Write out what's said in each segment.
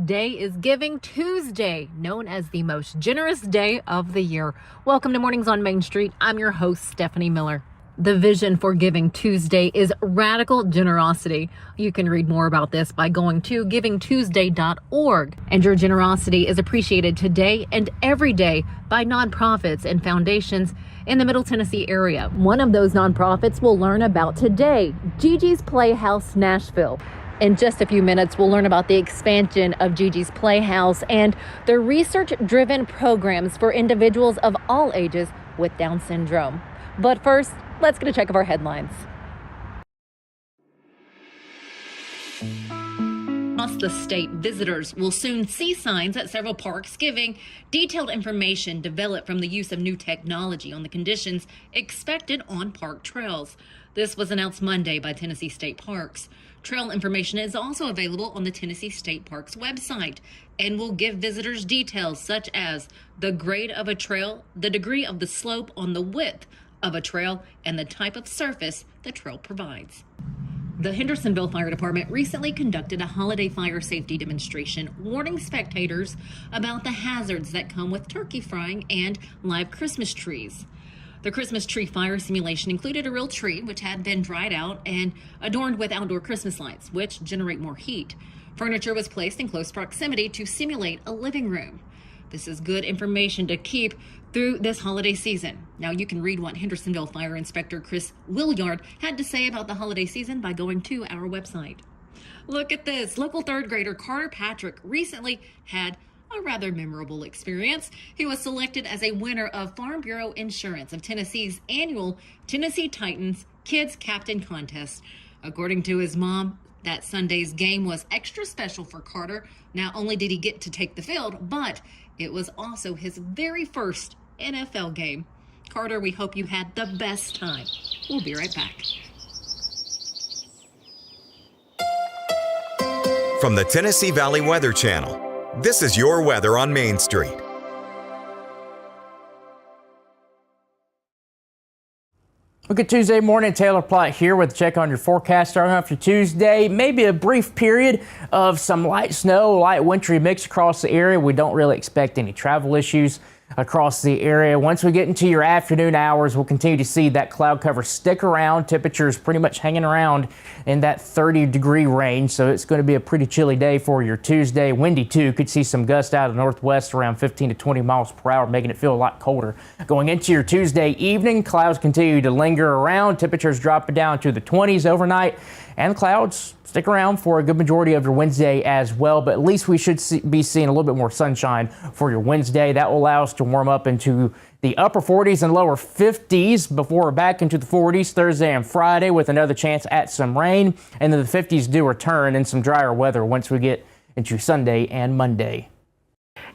Today is Giving Tuesday, known as the most generous day of the year. Welcome to Mornings on Main Street. I'm your host, Stephanie Miller. The vision for Giving Tuesday is radical generosity. You can read more about this by going to givingtuesday.org. And your generosity is appreciated today and every day by nonprofits and foundations in the Middle Tennessee area. One of those nonprofits we'll learn about today, GiGi's Playhouse, Nashville. In just a few minutes, we'll learn about the expansion of GiGi's Playhouse and the research-driven programs for individuals of all ages with Down syndrome. But first, let's get a check of our headlines. Across the state, visitors will soon see signs at several parks giving detailed information developed from the use of new technology on the conditions expected on park trails. This was announced Monday by Tennessee State Parks. Trail information is also available on the Tennessee State Parks website and will give visitors details such as the grade of a trail, the degree of the slope on the width of a trail, and the type of surface the trail provides. The Hendersonville Fire Department recently conducted a holiday fire safety demonstration, warning spectators about the hazards that come with turkey frying and live Christmas trees. The Christmas tree fire simulation included a real tree, which had been dried out and adorned with outdoor Christmas lights, which generate more heat. Furniture was placed in close proximity to simulate a living room. This is good information to keep through this holiday season. Now you can read what Hendersonville Fire Inspector Chris Williard had to say about the holiday season by going to our website. Look at this. Local third grader Carter Patrick recently had a rather memorable experience. He was selected as a winner of Farm Bureau Insurance of Tennessee's annual Tennessee Titans Kids Captain Contest. According to his mom, that Sunday's game was extra special for Carter. Not only did he get to take the field, but it was also his very first NFL game. Carter, we hope you had the best time. We'll be right back. From the Tennessee Valley Weather Channel, this is your weather on Main Street. Look at Tuesday morning. Taylor Platt here with a check on your forecast. Starting off your Tuesday, maybe a brief period of some light snow, light wintry mix across the area. We don't really expect any travel issues across the area. Once we get into your afternoon hours, we'll continue to see that cloud cover stick around. Temperatures pretty much hanging around in that 30-degree range, so it's going to be a pretty chilly day for your Tuesday. Windy too. Could see some gusts out of the northwest around 15 to 20 miles per hour, making it feel a lot colder. Going into your Tuesday evening, clouds continue to linger around. Temperatures dropping down to the 20s overnight, and clouds stick around for a good majority of your Wednesday as well, but at least we should be seeing a little bit more sunshine for your Wednesday. That will allow us to warm up into the upper 40s and lower 50s before we're back into the 40s Thursday and Friday with another chance at some rain, and then the 50s do return and some drier weather once we get into Sunday and Monday.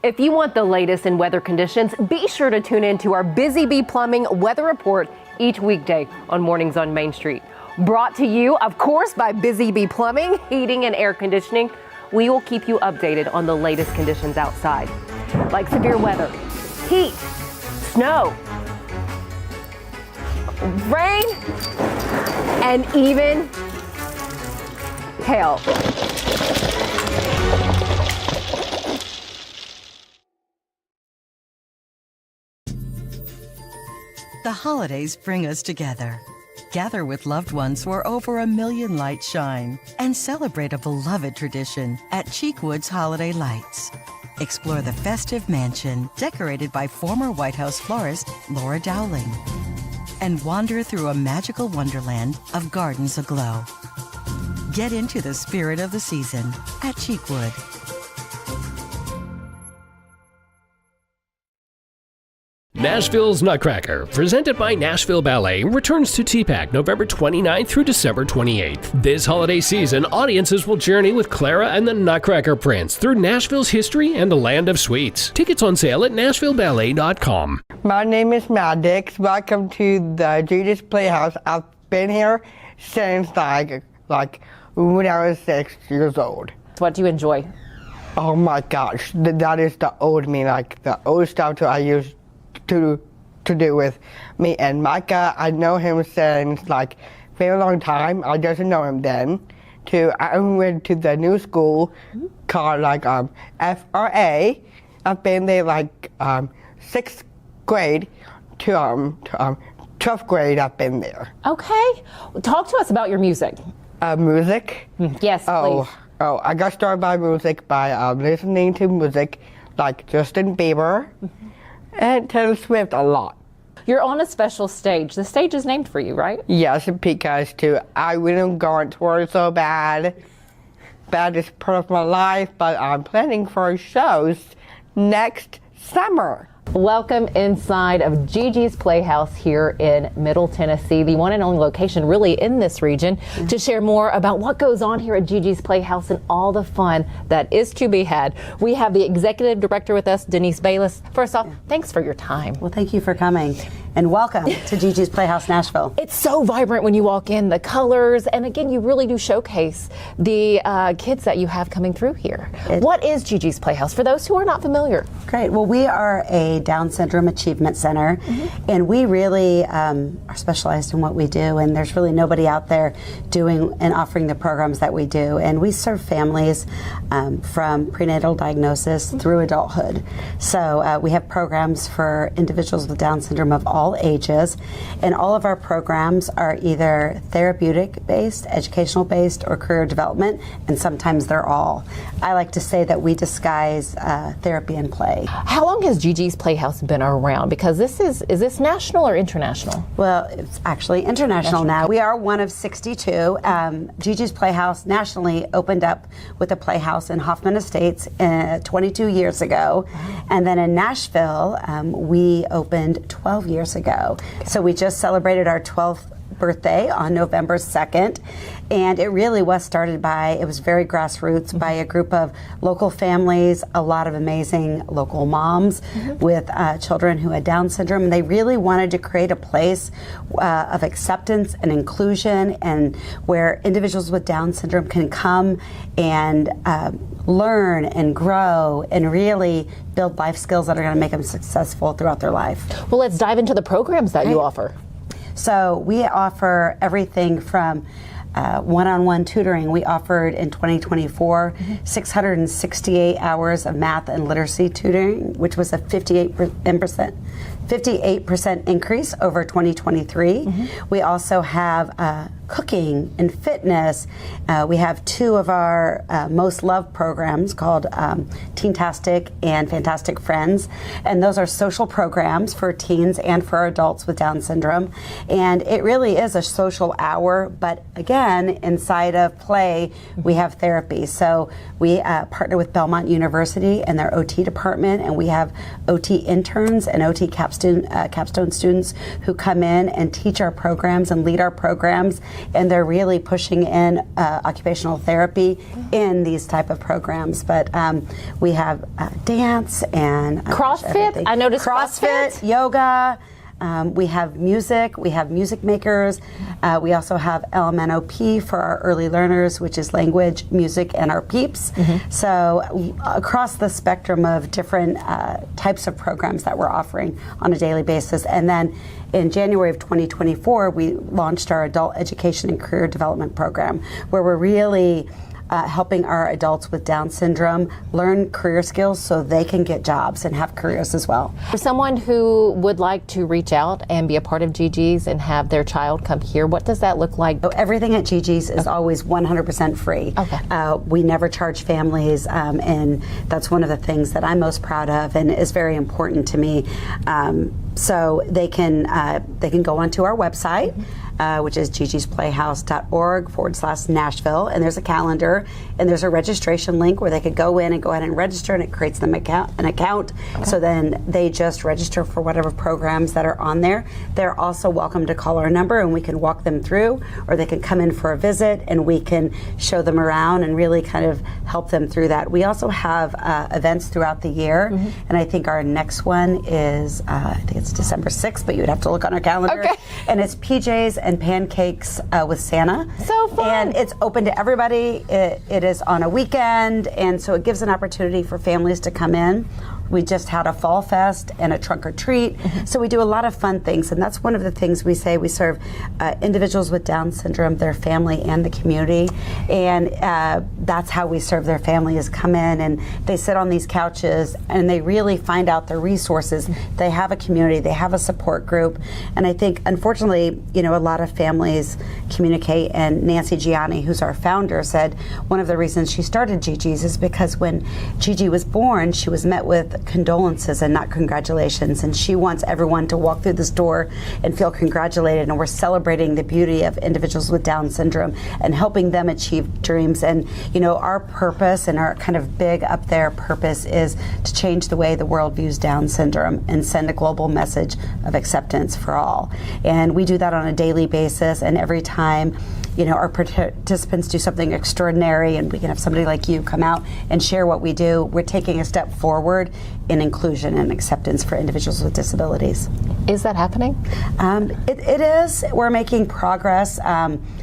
If you want the latest in weather conditions, be sure to tune in to our Busy Bee Plumbing Weather Report each weekday on Mornings on Main Street. Brought to you, of course, by Busy Bee Plumbing, Heating and Air Conditioning. We will keep you updated on the latest conditions outside, like severe weather, heat, snow, rain, and even hail. The holidays bring us together. Gather with loved ones where over 1 million lights shine and celebrate a beloved tradition at Cheekwood's Holiday Lights. Explore the festive mansion decorated by former White House florist Laura Dowling and wander through a magical wonderland of gardens aglow. Get into the spirit of the season at Cheekwood. Nashville's Nutcracker, presented by Nashville Ballet, returns to TPAC November 29th through December 28th. This holiday season, audiences will journey with Clara and the Nutcracker Prince through Nashville's history and the land of sweets. Tickets on sale at NashvilleBallet.com. My name is Maddox. Welcome to the GiGi's Playhouse. I've been here since like when I was 6 years old. What do you enjoy? Oh my gosh, that is the old me, like the old stuff that I used to do with me and Micah. I know him since like very long time. I didn't know him then. I went to the new school called like FRA. I've been there like 6th grade to 12th grade. I've been there. Okay. Talk to us about your music. Music? Yes, please. I got started by music by listening to music like Justin Bieber and Taylor Swift a lot. You're on a special stage. The stage is named for you, right? Yes, because I really going towards so bad. Baddest part of my life, but I'm planning for shows next summer. Welcome inside of GiGi's Playhouse here in Middle Tennessee, the one and only location really in this region, to share more about what goes on here at GiGi's Playhouse and all the fun that is to be had. We have the executive director with us, Denise Bayles. First off, thanks for your time. Well, thank you for coming, and welcome to GiGi's Playhouse Nashville. It's so vibrant when you walk in, the colors, and again, you really do showcase the kids that you have coming through here. What is GiGi's Playhouse for those who are not familiar? Great. Well, we are a Down Syndrome Achievement Center, and we really are specialized in what we do, and there's really nobody out there doing and offering the programs that we do. And we serve families from prenatal diagnosis through adulthood. So we have programs for individuals with Down syndrome of all ages, and all of our programs are either therapeutic based, educational based, or career development, and sometimes they're all. I like to say that we disguise therapy and play. How long has GiGi's Playhouse been around? Because is this national or international? Well, it's actually international now. We are one of 62. GiGi's Playhouse nationally opened up with a playhouse in Hoffman Estates 22 years ago. And then in Nashville, we opened 12 years ago. So we just celebrated our 12th birthday on November 2nd, and it really was started by, it was very grassroots, by a group of local families, a lot of amazing local moms with children who had Down syndrome, and they really wanted to create a place of acceptance and inclusion, and where individuals with Down syndrome can come and learn and grow and really build life skills that are going to make them successful throughout their life. Well, let's dive into the programs that you offer. So we offer everything from one-on-one tutoring. We offered in 2024 668 hours of math and literacy tutoring, which was a 58% increase over 2023. We also have cooking and fitness. We have two of our most loved programs called Teentastic and Fantastic Friends, and those are social programs for teens and for adults with Down syndrome. And it really is a social hour, but again, inside of play, we have therapy. So we partner with Belmont University and their OT department, and we have OT interns and OT capstone students who come in and teach our programs and lead our programs, and they're really pushing in occupational therapy in these type of programs. But we have dance and CrossFit. I noticed CrossFit, yoga. We have music makers. We also have LMNOP for our early learners, which is language, music, and our peeps. So across the spectrum of different types of programs that we're offering on a daily basis. And then in January of 2024, we launched our Adult Education and Career Development Program, where we're really helping our adults with Down syndrome learn career skills so they can get jobs and have careers as well. For someone who would like to reach out and be a part of GiGi's and have their child come here, what does that look like? So everything at GiGi's is always 100% free. We never charge families, and that's one of the things that I'm most proud of and is very important to me. So they can go onto our website, which is gigisplayhouse.org/Nashville, and there's a calendar and there's a registration link where they could go in and go ahead and register, and it creates them an account. So then they just register for whatever programs that are on there. They're also welcome to call our number and we can walk them through, or they can come in for a visit and we can show them around and really kind of help them through that. We also have events throughout the year, and I think our next one is I think it's December 6th, but you would have to look on our calendar. And it's PJs and pancakes with Santa. So fun. And it's open to everybody. It is on a weekend, and so it gives an opportunity for families to come in, We just had a fall fest and a trunk or treat. So we do a lot of fun things, and that's one of the things we say. We serve individuals with Down syndrome, their family, and the community, and that's how we serve their family, is come in and they sit on these couches and they really find out their resources. They have a community, they have a support group, and I think, unfortunately, you know, a lot of families communicate, and Nancy Gianni, who's our founder, said one of the reasons she started GiGi's is because when Gigi was born, she was met with condolences and not congratulations, and she wants everyone to walk through this door and feel congratulated, and we're celebrating the beauty of individuals with Down syndrome and helping them achieve dreams. And you know, our purpose and our kind of big up there purpose is to change the way the world views Down syndrome and send a global message of acceptance for all. And we do that on a daily basis, and every time, you know, our participants do something extraordinary and we can have somebody like you come out and share what we do, we're taking a step forward in inclusion and acceptance for individuals with disabilities. Is that happening? It is. We're making progress.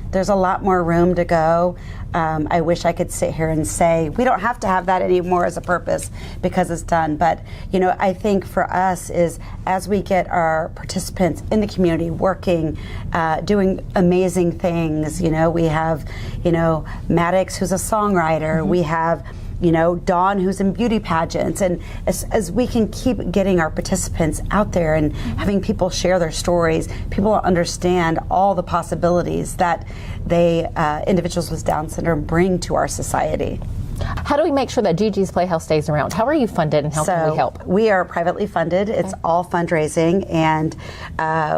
There's a lot more room to go. I wish I could sit here and say we don't have to have that anymore as a purpose because it's done. But you know, I think for us is as we get our participants in the community working, doing amazing things. You know, we have, you know, Maddox, who's a songwriter. We have, you know, Dawn, who's in beauty pageants, and as we can keep getting our participants out there and having people share their stories, people understand all the possibilities that they, individuals with Down syndrome, bring to our society. How do we make sure that GiGi's Playhouse stays around? How are you funded, and how can we help? We are privately funded. It's all fundraising, and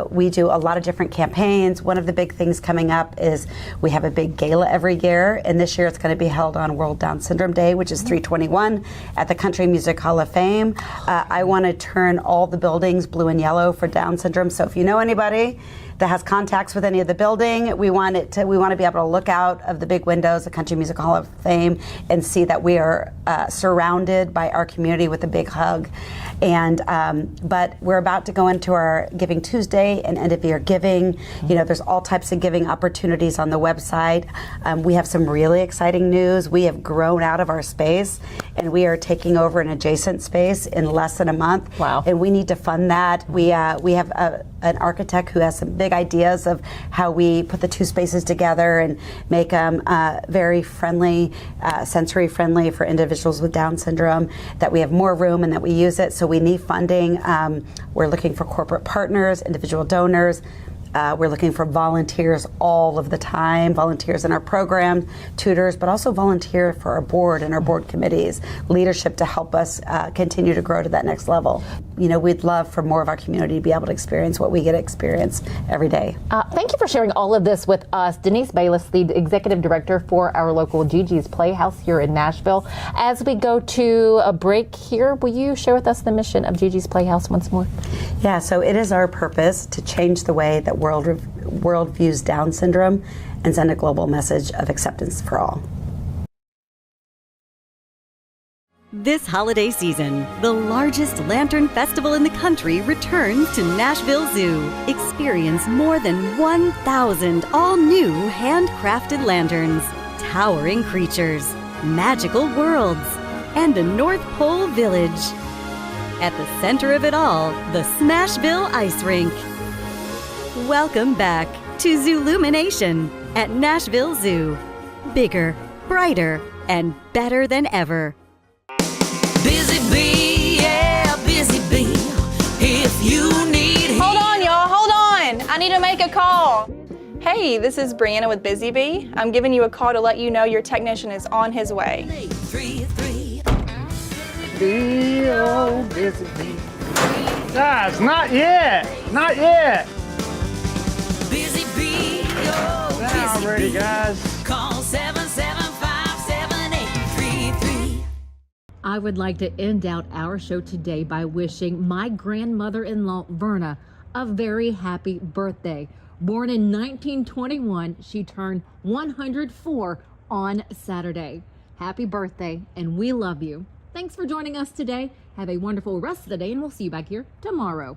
we do a lot of different campaigns. One of the big things coming up is we have a big gala every year, and this year it's going to be held on World Down Syndrome Day, which is 3/21 at the Country Music Hall of Fame. I want to turn all the buildings blue and yellow for Down syndrome, so if you know anybody that has contacts with any of the building, we want to be able to look out of the big windows of Country Music Hall of Fame and see that we are surrounded by our community with a big hug. And but we're about to go into our Giving Tuesday and end of year giving. You know, there's all types of giving opportunities on the website. We have some really exciting news. We have grown out of our space, and we are taking over an adjacent space in less than a month. Wow! And we need to fund that. We have an architect who has some big ideas of how we put the two spaces together and make them very friendly, sensory friendly for individuals with Down syndrome, that we have more room and that we use it. So we need funding. We're looking for corporate partners, individual donors. We're looking for volunteers all of the time, volunteers in our program, tutors, but also volunteer for our board and our board committees, leadership to help us continue to grow to that next level. You know, we'd love for more of our community to be able to experience what we get to experience every day. Thank you for sharing all of this with us. Denise Bayles, the Executive Director for our local GiGi's Playhouse here in Nashville. As we go to a break here, will you share with us the mission of GiGi's Playhouse once more? Yeah, so it is our purpose to change the way that world views Down syndrome and send a global message of acceptance for all. This holiday season, the largest lantern festival in the country returns to Nashville Zoo. Experience more than 1,000 all-new handcrafted lanterns, towering creatures, magical worlds, and a North Pole village. At the center of it all, the Smashville Ice Rink. Welcome back to Zoolumination at Nashville Zoo. Bigger, brighter, and better than ever. Busy bee, yeah, busy bee. If you need Hold on, y'all, hold on. I need to make a call. Hey, this is Brianna with Busy Bee. I'm giving you a call to let you know your technician is on his way. 3-3. Bee, oh, busy bee. Guys, not yet. Not yet. Busy bee, oh, Now busy I'm ready, bee. guys. Call 775-7833. I would like to end out our show today by wishing my grandmother-in-law, Verna, a very happy birthday. Born in 1921, she turned 104 on Saturday. Happy birthday, and we love you. Thanks for joining us today. Have a wonderful rest of the day, and we'll see you back here tomorrow.